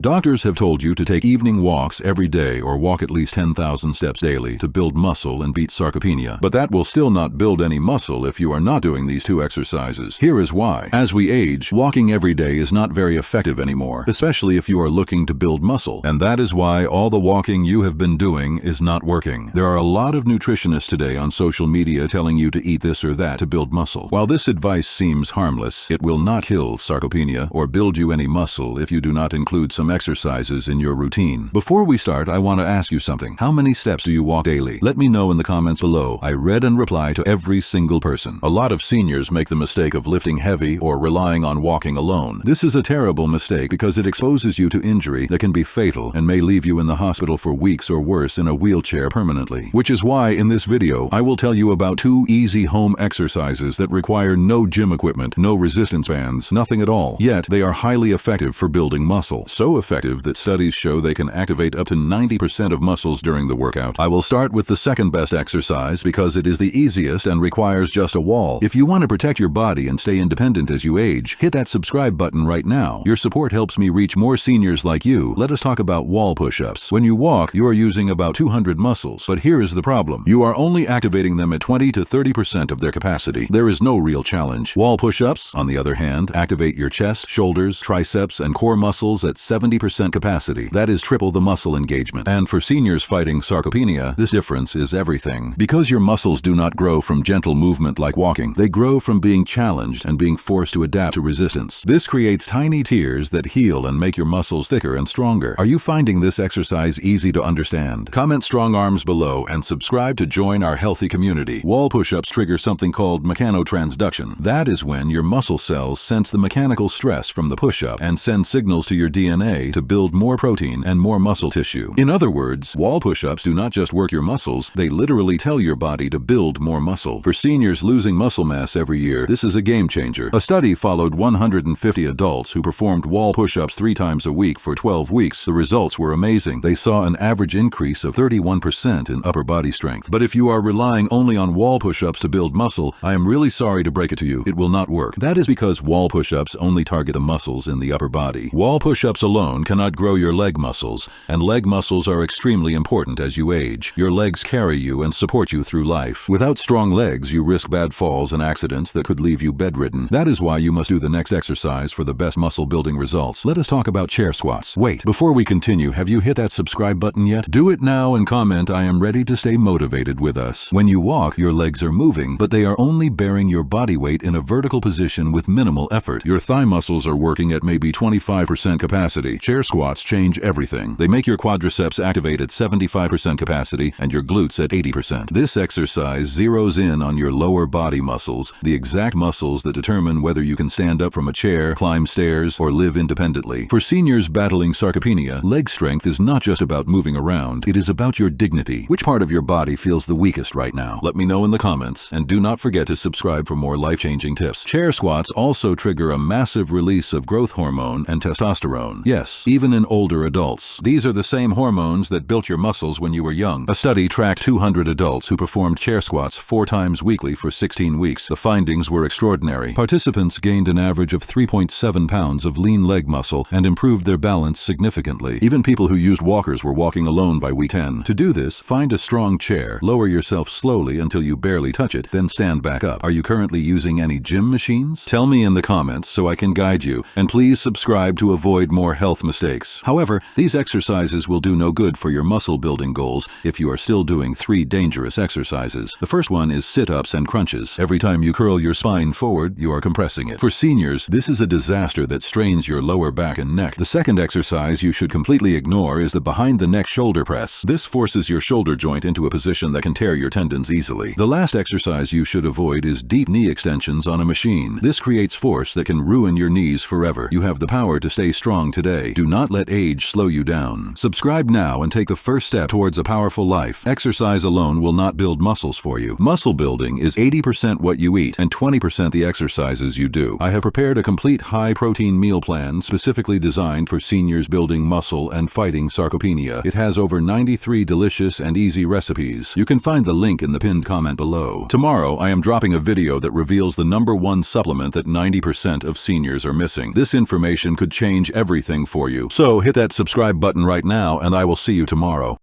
Doctors have told you to take evening walks every day or walk at least 10,000 steps daily to build muscle and beat sarcopenia. But that will still not build any muscle if you are not doing these two exercises. Here is why. As we age, walking every day is not very effective anymore, especially if you are looking to build muscle. And that is why all the walking you have been doing is not working. There are a lot of nutritionists today on social media telling you to eat this or that to build muscle. While this advice seems harmless, it will not kill sarcopenia or build you any muscle if you do not include some exercises in your routine. Before we start, I want to ask you something. How many steps do you walk daily? Let me know in the comments below. I read and reply to every single person. A lot of seniors make the mistake of lifting heavy or relying on walking alone. This is a terrible mistake because it exposes you to injury that can be fatal and may leave you in the hospital for weeks or worse in a wheelchair permanently. Which is why in this video, I will tell you about 2 easy home exercises that require no gym equipment, no resistance bands, nothing at all. Yet they are highly effective for building muscle. So effective that studies show they can activate up to 90% of muscles during the workout. I will start with the second best exercise because it is the easiest and requires just a wall. If you want to protect your body and stay independent as you age, hit that subscribe button right now. Your support helps me reach more seniors like you. Let us talk about wall push-ups. When you walk, you are using about 200 muscles, but here is the problem. You are only activating them at 20 to 30% of their capacity. There is no real challenge. Wall push-ups, on the other hand, activate your chest, shoulders, triceps, and core muscles at 70% capacity. That is triple the muscle engagement. And for seniors fighting sarcopenia, this difference is everything. Because your muscles do not grow from gentle movement like walking, they grow from being challenged and being forced to adapt to resistance. This creates tiny tears that heal and make your muscles thicker and stronger. Are you finding this exercise easy to understand? Comment strong arms below and subscribe to join our healthy community. Wall push-ups trigger something called mechanotransduction. That is when your muscle cells sense the mechanical stress from the push-up and send signals to your DNA to build more protein and more muscle tissue. In other words, wall push-ups do not just work your muscles, they literally tell your body to build more muscle. For seniors losing muscle mass every year, this is a game changer. A study followed 150 adults who performed wall push-ups 3 times a week for 12 weeks. The results were amazing. They saw an average increase of 31% in upper body strength. But if you are relying only on wall push-ups to build muscle, I am really sorry to break it to you. It will not work. That is because wall push-ups only target the muscles in the upper body. Wall push-ups alone cannot grow your leg muscles, and leg muscles are extremely important as you age. Your legs carry you and support you through life. Without strong legs, you risk bad falls and accidents that could leave you bedridden. That is why you must do the next exercise for the best muscle building results. Let us talk about chair squats. Wait, before we continue, have you hit that subscribe button yet? Do it now and comment, "I am ready to stay motivated with us." When you walk, your legs are moving, but they are only bearing your body weight in a vertical position with minimal effort. Your thigh muscles are working at maybe 25% capacity. Chair squats change everything. They make your quadriceps activate at 75% capacity and your glutes at 80%. This exercise zeroes in on your lower body muscles, the exact muscles that determine whether you can stand up from a chair, climb stairs, or live independently. For seniors battling sarcopenia, leg strength is not just about moving around, it is about your dignity. Which part of your body feels the weakest right now? Let me know in the comments, and do not forget to subscribe for more life-changing tips. Chair squats also trigger a massive release of growth hormone and testosterone. Yes, even in older adults. These are the same hormones that built your muscles when you were young. A study tracked 200 adults who performed chair squats 4 times weekly for 16 weeks. The findings were extraordinary. Participants gained an average of 3.7 pounds of lean leg muscle and improved their balance significantly. Even people who used walkers were walking alone by week 10. To do this, find a strong chair, lower yourself slowly until you barely touch it, then stand back up. Are you currently using any gym machines? Tell me in the comments so I can guide you, and please subscribe to avoid more health mistakes. However, these exercises will do no good for your muscle building goals if you are still doing 3 dangerous exercises. The first one is sit-ups and crunches. Every time you curl your spine forward, you are compressing it. For seniors, this is a disaster that strains your lower back and neck. The second exercise you should completely ignore is the behind-the-neck shoulder press. This forces your shoulder joint into a position that can tear your tendons easily. The last exercise you should avoid is deep knee extensions on a machine. This creates force that can ruin your knees forever. You have the power to stay strong today. Do not let age slow you down. Subscribe now and take the first step towards a powerful life. Exercise alone will not build muscles for you. Muscle building is 80% what you eat and 20% the exercises you do. I have prepared a complete high-protein meal plan specifically designed for seniors building muscle and fighting sarcopenia. It has over 93 delicious and easy recipes. You can find the link in the pinned comment below. Tomorrow, I am dropping a video that reveals the #1 supplement that 90% of seniors are missing. This information could change everything for you. So hit that subscribe button right now and I will see you tomorrow.